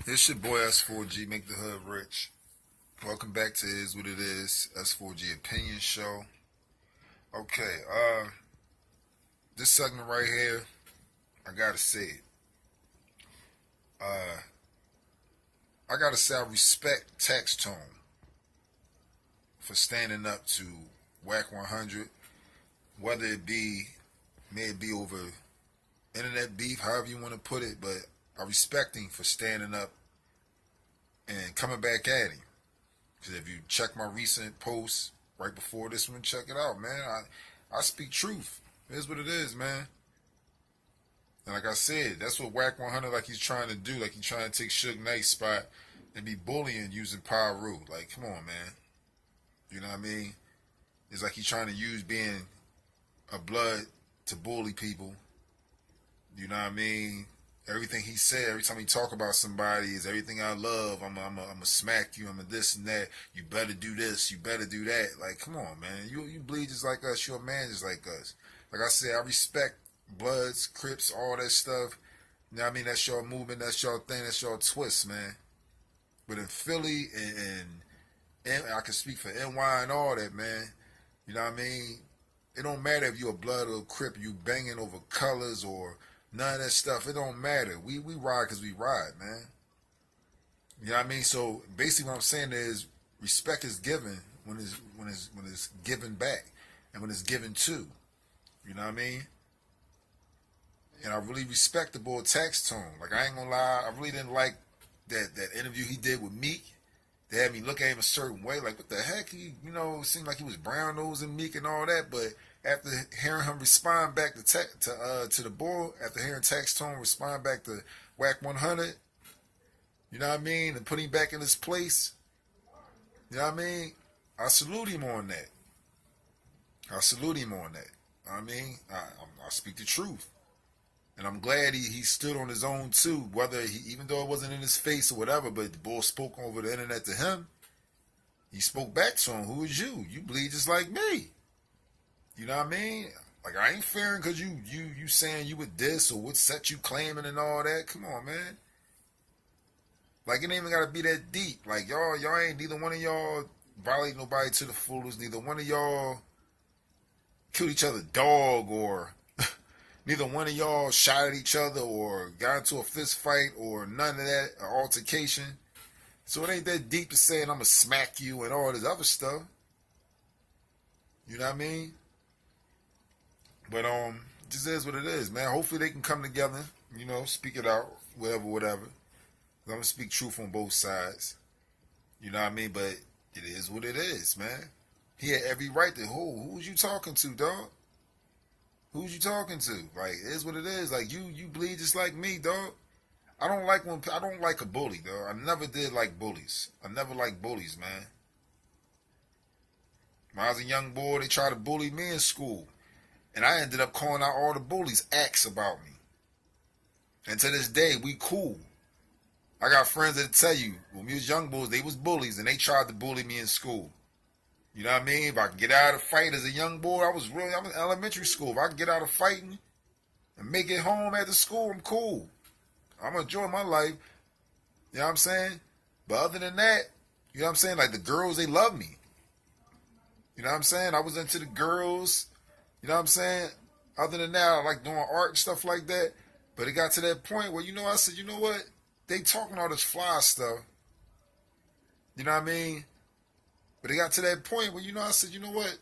It's your boy S.4.G, make the hood rich. Welcome back to Is What It Is, S.4.G Opinion Show. Okay, this segment right here, I gotta say it. I gotta say I respect TAXTONE for standing up to WACK 100, whether may it be over internet beef, however you want to put it, but I respect him for standing up and coming back at him. Because if you check my recent posts right before this one, check it out, man. I speak truth. It is what it is, man. And like I said, that's what WACK 100 like he's trying to do. Like he's trying to take Suge Knight's spot and be bullying using Pyro. Like, come on, man. You know what I mean? It's like he's trying to use being a blood to bully people. You know what I mean? Everything he said, every time he talk about somebody is everything I love. I'm a smack you. I'm a this and that. You better do this. You better do that. Like, come on, man. You bleed just like us. You're a man just like us. Like I said, I respect Bloods, Crips, all that stuff. You know what I mean? That's your movement. That's your thing. That's your twist, man. But in Philly and I can speak for NY and all that, man. You know what I mean? It don't matter if you're a Blood or a Crip. You banging over colors or none of that stuff. It don't matter. We ride because we ride, man. You know what I mean? So basically, what I'm saying is respect is given when it's given back, and when it's given to. You know what I mean? And I really respect the boy TAXTONE. Like I ain't gonna lie, I really didn't like that interview he did with Meek. They had me look at him a certain way, like what the heck? He, it seemed like he was brown nosing Meek and all that, but after hearing him respond back to the boy, after hearing TAXTONE respond back to WACK 100, you know what I mean, and put him back in his place, you know what I mean, I salute him on that. I salute him on that. I mean, I speak the truth. And I'm glad he stood on his own too, whether even though it wasn't in his face or whatever, but the boy spoke over the internet to him. He spoke back to him. Who is you? You bleed just like me. You know what I mean? Like I ain't fearing because you saying you with this or what set you claiming and all that. Come on, man. Like it ain't even gotta be that deep. Like y'all ain't neither one of y'all violate nobody to the fullest. Neither one of y'all killed each other dog or neither one of y'all shot at each other or got into a fist fight or none of that, an altercation. So it ain't that deep to saying I'm going to smack you and all this other stuff. You know what I mean? But just is what it is, man. Hopefully they can come together, speak it out, whatever. I'm going to speak truth on both sides. You know what I mean? But it is what it is, man. He had every right to who's you talking to, dog? Who's you talking to? Like, it is what it is. Like, you bleed just like me, dog. I don't like a bully, dog. I never did like bullies. I never liked bullies, man. When I was a young boy, they tried to bully me in school. And I ended up calling out all the bullies acts about me. And to this day, we cool. I got friends that tell you, when we was young boys, they was bullies, and they tried to bully me in school. You know what I mean? If I could get out of a fight as a young boy, I was in elementary school. If I could get out of fighting and make it home after school, I'm cool. I'm enjoying my life. You know what I'm saying? But other than that, you know what I'm saying? Like the girls, they love me. You know what I'm saying? I was into the girls. You know what I'm saying? Other than that, I like doing art and stuff like that. But it got to that point where, I said, you know what? They talking all this fly stuff. You know what I mean? But it got to that point where, I said, you know what?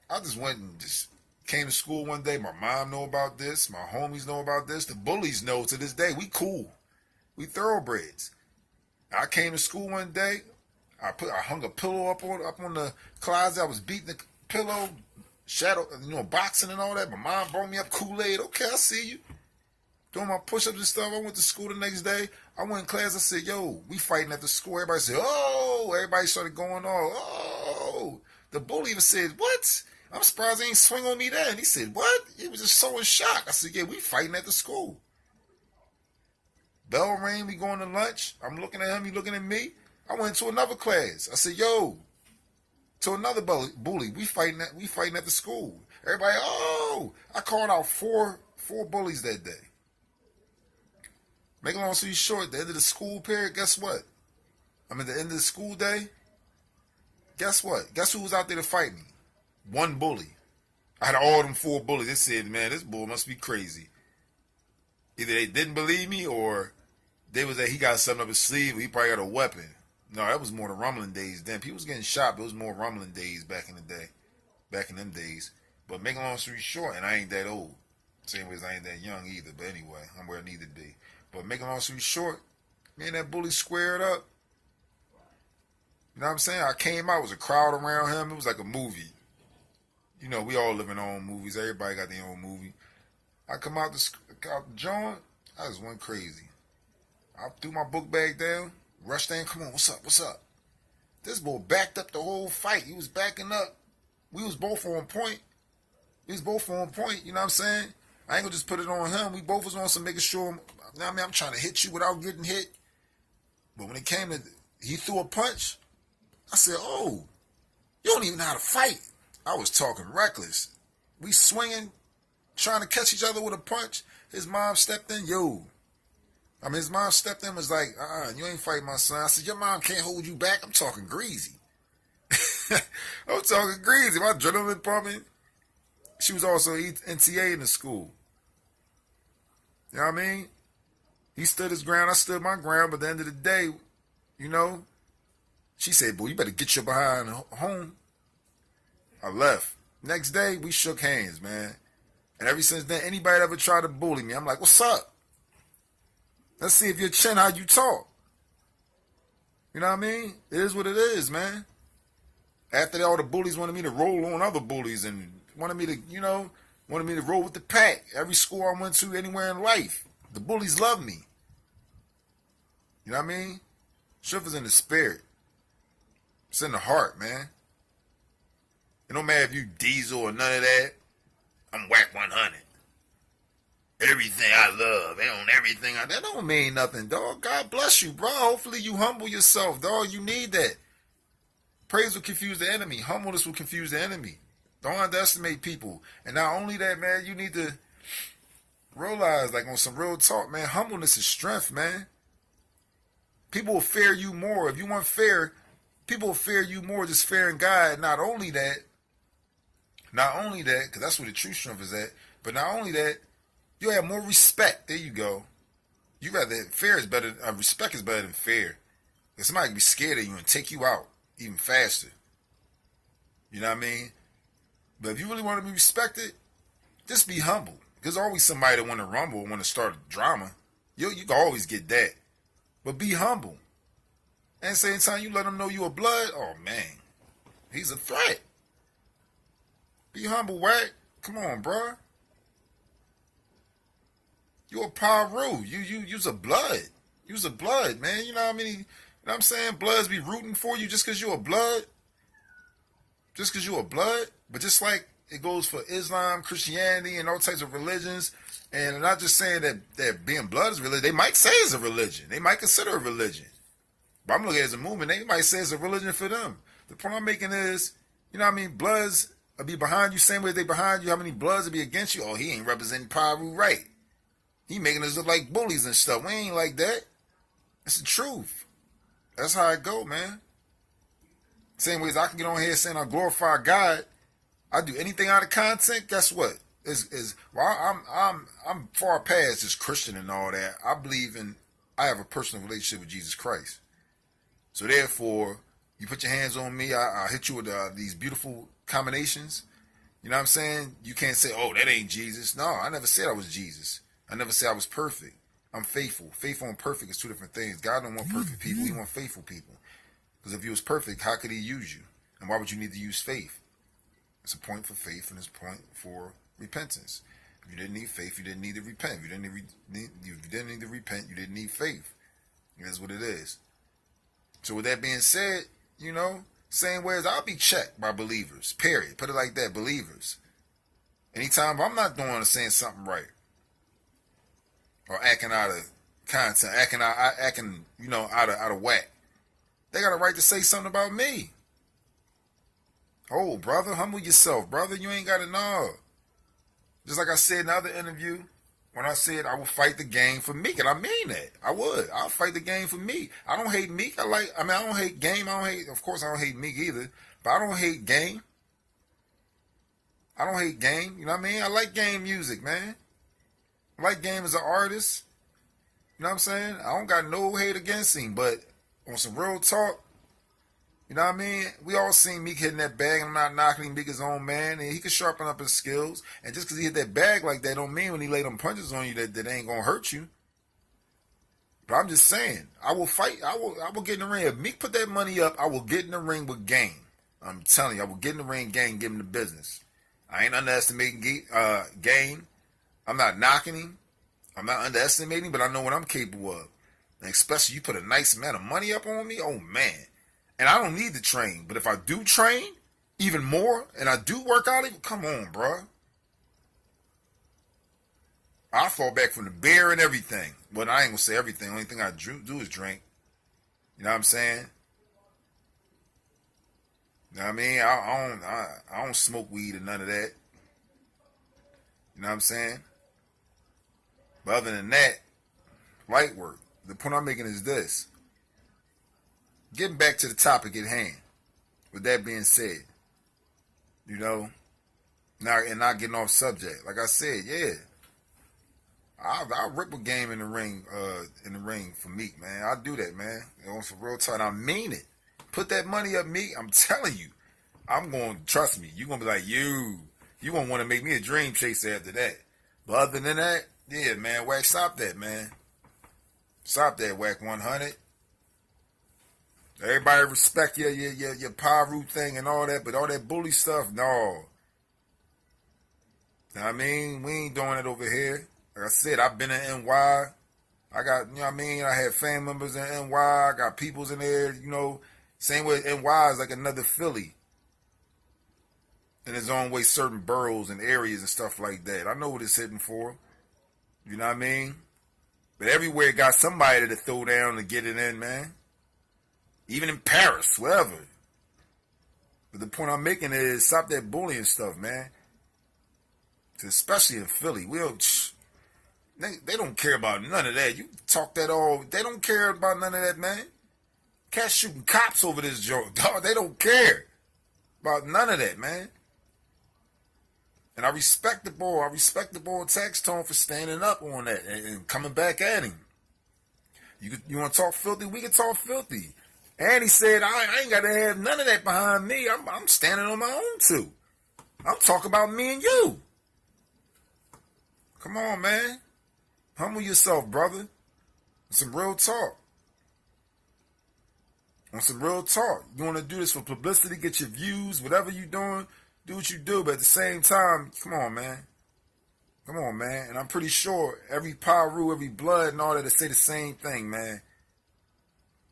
I just went and just came to school one day. My mom know about this. My homies know about this. The bullies know to this day. We cool. We thoroughbreds. I came to school one day. I hung a pillow up on the closet. I was beating the pillow, boxing and all that. My mom brought me up Kool-Aid. Okay, I see you. Doing my push-ups and stuff. I went to school the next day. I went in class. I said, yo, we fighting at the school. Everybody said, oh. Everybody started going on. Oh. The bully even said, what? I'm surprised he ain't swing on me then. He said, what? He was just so in shock. I said, yeah, we fighting at the school. Bell rang. We going to lunch. I'm looking at him. He looking at me. I went to another class. I said, yo, to another bully. We fighting at the school. Everybody, oh. I called out four bullies that day. Make a long story short, the end of the school period, guess what? I mean, the end of the school day, guess what? Guess who was out there to fight me? One bully. I had all them 4 bullies. They said, man, this bull must be crazy. Either they didn't believe me or they was that he got something up his sleeve or he probably got a weapon. No, that was more the rumbling days then. People was getting shot, but it was more rumbling days back in the day. Back in them days. But make a long story short, and I ain't that old. Same way as I ain't that young either. But anyway, I'm where I need to be. But make a long story short, me and that bully squared up. You know what I'm saying? I came out, it was a crowd around him. It was like a movie. You know, we all live in our own movies. Everybody got their own movie. I come out the joint, I just went crazy. I threw my book bag down, rushed in, come on, what's up, what's up? This boy backed up the whole fight. He was backing up. We was both on point. We was both on point, you know what I'm saying? I ain't gonna just put it on him. We both was on some making sure, you know what I mean? I'm trying to hit you without getting hit. But when it came to, he threw a punch, I said, oh, you don't even know how to fight. I was talking reckless. We swinging, trying to catch each other with a punch. His mom stepped in, his mom stepped in and was like, you ain't fighting my son. I said, your mom can't hold you back. I'm talking greasy. I'm talking greasy. My adrenaline pumping. She was also NTA in the school. You know what I mean? He stood his ground. I stood my ground. But at the end of the day, you know, she said, boy, you better get your behind home. I left. Next day, we shook hands, man. And ever since then, anybody that ever tried to bully me, I'm like, what's up? Let's see if your chin, how you talk. You know what I mean? It is what it is, man. After that, all the bullies wanted me to roll on other bullies and wanted me to roll with the pack. Every school I went to, anywhere in life, the bullies loved me. You know what I mean? Shit is in the spirit. It's in the heart, man. It don't matter if you diesel or none of that. I'm WACK 100. Everything I love, and on everything that don't mean nothing, dog. God bless you, bro. Hopefully you humble yourself, dog. You need that. Praise will confuse the enemy. Humbleness will confuse the enemy. Don't underestimate people. And not only that, man, you need to realize, like on some real talk, man, humbleness is strength, man. People will fear you more. If you want fair, people will fear you more just fearing God. Not only that, because that's where the true strength is at, but not only that, you have more respect. There you go. You rather, respect is better than fear. Because somebody can be scared of you and take you out even faster. You know what I mean? But if you really want to be respected, just be humble. There's always somebody that want to rumble or want to start a drama. You can always get that. But be humble. And same time you let them know you a blood, oh man, he's a threat. Be humble, WACK. Come on, bro. You a Paru. You's a blood. You's a blood, man. You know what I mean? You know what I'm saying? Bloods be rooting for you just because you're a blood. Just because you're a blood. But just like it goes for Islam, Christianity, and all types of religions. And I'm not just saying that being blood is religion. They might say it's a religion. They might consider it a religion. But I'm looking at it as a movement. They might say it's a religion for them. The point I'm making is, you know what I mean? Bloods will be behind you, same way they behind you. How many bloods will be against you? Oh, he ain't representing Paru right. He making us look like bullies and stuff. We ain't like that. It's the truth. That's how it go, man. Same way as I can get on here saying I glorify God. I do anything out of content. Guess what? I'm far past just Christian and all that. I have a personal relationship with Jesus Christ. So therefore, you put your hands on me, I hit you with these beautiful combinations. You know what I'm saying? You can't say, oh, that ain't Jesus. No, I never said I was Jesus. I never said I was perfect. I'm faithful. Faithful and perfect is two different things. God don't want perfect people. He wants faithful people. Because if he was perfect, how could he use you? And why would you need to use faith? It's a point for faith and it's a point for repentance. If you didn't need faith, you didn't need to repent. If you didn't need to repent, you didn't need faith. That's what it is. So with that being said, you know, same way as I'll be checked by believers, period. Put it like that, believers. Anytime I'm not doing or saying something right, or acting out of content, acting, you know, out of whack, they got a right to say something about me. Oh, brother, humble yourself, brother. You ain't got to know. Just like I said in the other interview, When I said I would fight the game for Meek, and I mean that. I would. I'll fight the game for Meek. I don't hate Meek. I don't hate Game. Of course, I don't hate Meek either. But I don't hate Game. I don't hate Game. You know what I mean? I like Game music, man. I like Game as an artist. You know what I'm saying? I don't got no hate against him, but on some real talk, you know what I mean? We all seen Meek hitting that bag, and I'm not knocking him. Meek his own man, and he can sharpen up his skills. And just because he hit that bag like that don't mean when he lay them punches on you that ain't going to hurt you. But I'm just saying, I will fight. I will get in the ring. If Meek put that money up, I will get in the ring with Game. I'm telling you, I will get in the ring, Game, give him the business. I ain't underestimating Game. I'm not knocking him. I'm not underestimating, but I know what I'm capable of. And especially you put a nice amount of money up on me, oh man. And I don't need to train, but if I do train even more and I do work out, come on, bro. I fall back from the beer and everything. But I ain't gonna say everything. The only thing I do is drink. You know what I'm saying? You know what I mean? I don't smoke weed or none of that. You know what I'm saying? But other than that, light work. The point I'm making is this. Getting back to the topic at hand. With that being said, you know, not getting off subject. Like I said, yeah, I'll rip a Game in the ring for Meek, man. I'll do that, man. On some real time. I mean it. Put that money up, Meek. I'm telling you. I'm going to trust me. You're going to be like, you going to want to make me a dream chaser after that. But other than that, yeah, man, WACK, stop that, man. Stop that, WACK 100. Everybody respect your Pyru thing and all that, but all that bully stuff, no. I mean, we ain't doing it over here. Like I said, I've been in NY. I got, you know what I mean? I had family members in NY. I got peoples in there, you know. Same way NY is like another Philly. In its own way, certain boroughs and areas and stuff like that. I know what it's hitting for. You know what I mean? But everywhere got somebody to throw down to get it in, man. Even in Paris, wherever. But the point I'm making is stop that bullying stuff, man. Especially in Philly. They don't care about none of that. You talk that all. They don't care about none of that, man. Cats shooting cops over this joint. Dog, they don't care about none of that, man. And I respect the boy. I respect the boy TAXTONE for standing up on that and coming back at him. You want to talk filthy? We can talk filthy. And he said, I ain't got to have none of that behind me. I'm standing on my own too. I'm talking about me and you. Come on, man. Humble yourself, brother. Some real talk. On some real talk. You want to do this for publicity, get your views, whatever you're doing, do what you do. But at the same time, come on, man. Come on, man. And I'm pretty sure every Pyru, every blood and all that, they say the same thing, man.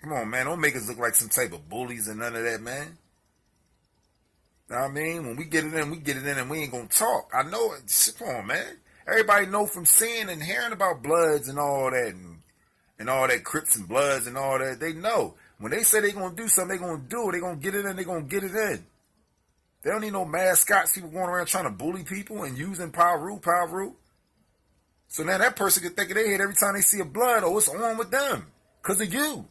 Come on, man. Don't make us look like some type of bullies and none of that, man. You know what I mean? When we get it in, we get it in and we ain't going to talk. I know it. Come on, man. Everybody know from seeing and hearing about Bloods and all that and all that Crips and Bloods and all that. They know. When they say they're going to do something, they're going to do it. They're going to get it in. They're going to get it in. They don't need no mascots, people going around trying to bully people and using Pyru. So now that person can think of their head every time they see a Blood, oh, it's on with them because of you.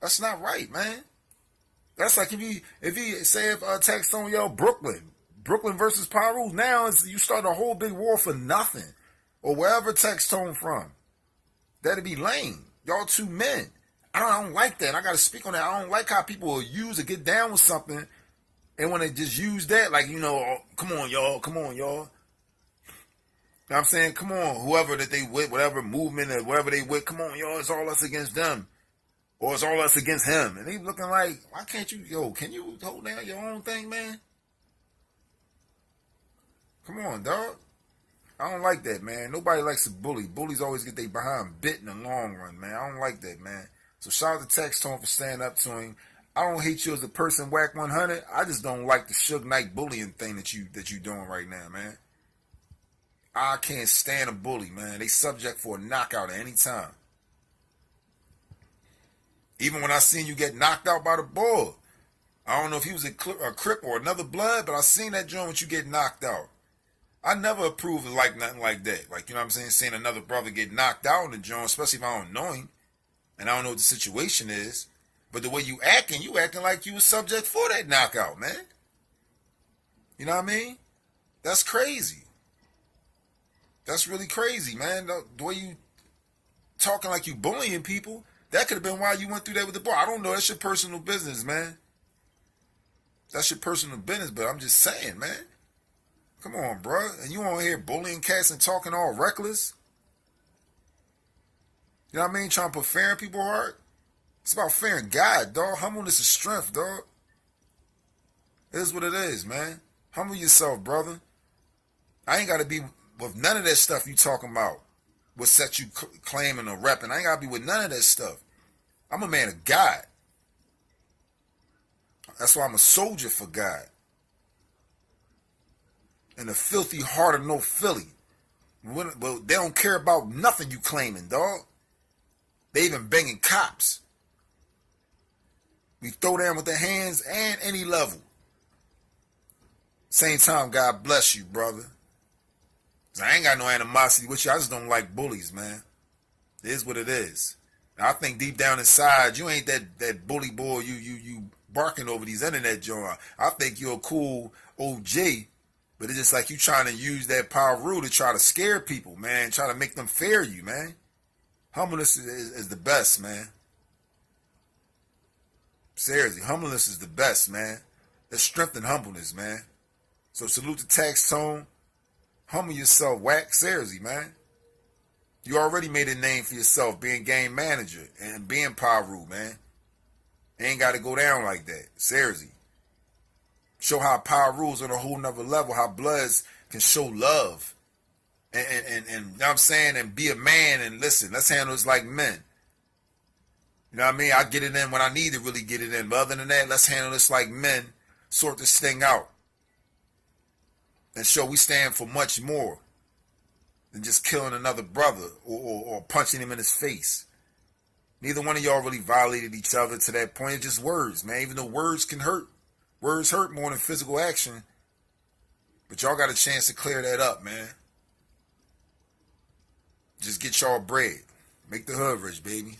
That's not right, man. That's like if TAXTONE yell Brooklyn versus Pyru, now you start a whole big war for nothing. Or wherever TAXTONE from. That'd be lame. Y'all two men. I don't like that. I got to speak on that. I don't like how people will use or get down with something and when they just use that, like, you know, oh, come on, y'all. You know what I'm saying? Come on, whoever that they with, whatever movement or whatever they with, come on, y'all, it's all us against them. Or it's all us against him. And they looking like, why can't you, can you hold down your own thing, man? Come on, dog. I don't like that, man. Nobody likes a bully. Bullies always get their behind bit in the long run, man. I don't like that, man. So shout out to TAXTONE for standing up to him. I don't hate you as a person, WACK 100. I just don't like the Suge Knight bullying thing that you doing right now, man. I can't stand a bully, man. They subject for a knockout at any time. Even when I seen you get knocked out by the bull. I don't know if he was a Crip or another Blood, but I seen that joint when you get knocked out. I never approve of like nothing like that. Like, you know what I'm saying? Seeing another brother get knocked out in the joint, especially if I don't know him and I don't know what the situation is. But the way you acting like you was subject for that knockout, man. You know what I mean? That's crazy. That's really crazy, man. The way you talking like you bullying people, that could have been why you went through that with the boy. I don't know. That's your personal business, man. That's your personal business, but I'm just saying, man. Come on, bro. And you on here bullying cats and talking all reckless? You know what I mean? Trying to put fear in people's heart? It's about fear in God, dog. Humbleness is strength, dog. It is what it is, man. Humble yourself, brother. I ain't got to be with none of that stuff you talking about. What set you claiming or repping. I ain't got to be with none of that stuff. I'm a man of God. That's why I'm a soldier for God. And a filthy heart of no Philly. Well, they don't care about nothing you claiming, dog. They even banging cops. We throw down with the hands and any level. Same time, God bless you, brother. I ain't got no animosity with you. I just don't like bullies, man. It is what it is. Now, I think deep down inside, you ain't that bully boy you barking over these internet joints. I think you're a cool OG, but it's just like you trying to use that power rule to try to scare people, man. Try to make them fear you, man. Humbleness is the best, man. Seriously, humbleness is the best, man. There's strength in humbleness, man. So salute to TAXTONE. Humble yourself, WACK. Seriously, man. You already made a name for yourself being game manager and being power rule, man. It ain't got to go down like that. Seriously. Show how power rules on a whole nother level, how Bloods can show love. And you know what I'm saying? And be a man and listen, let's handle this like men. You know what I mean? I get it in when I need to really get it in. But other than that, let's handle this like men. Sort this thing out. And show we stand for much more than just killing another brother or punching him in his face. Neither one of y'all really violated each other to that point. It's just words, man. Even though words can hurt. Words hurt more than physical action. But y'all got a chance to clear that up, man. Just get y'all bread. Make the hood rich, baby.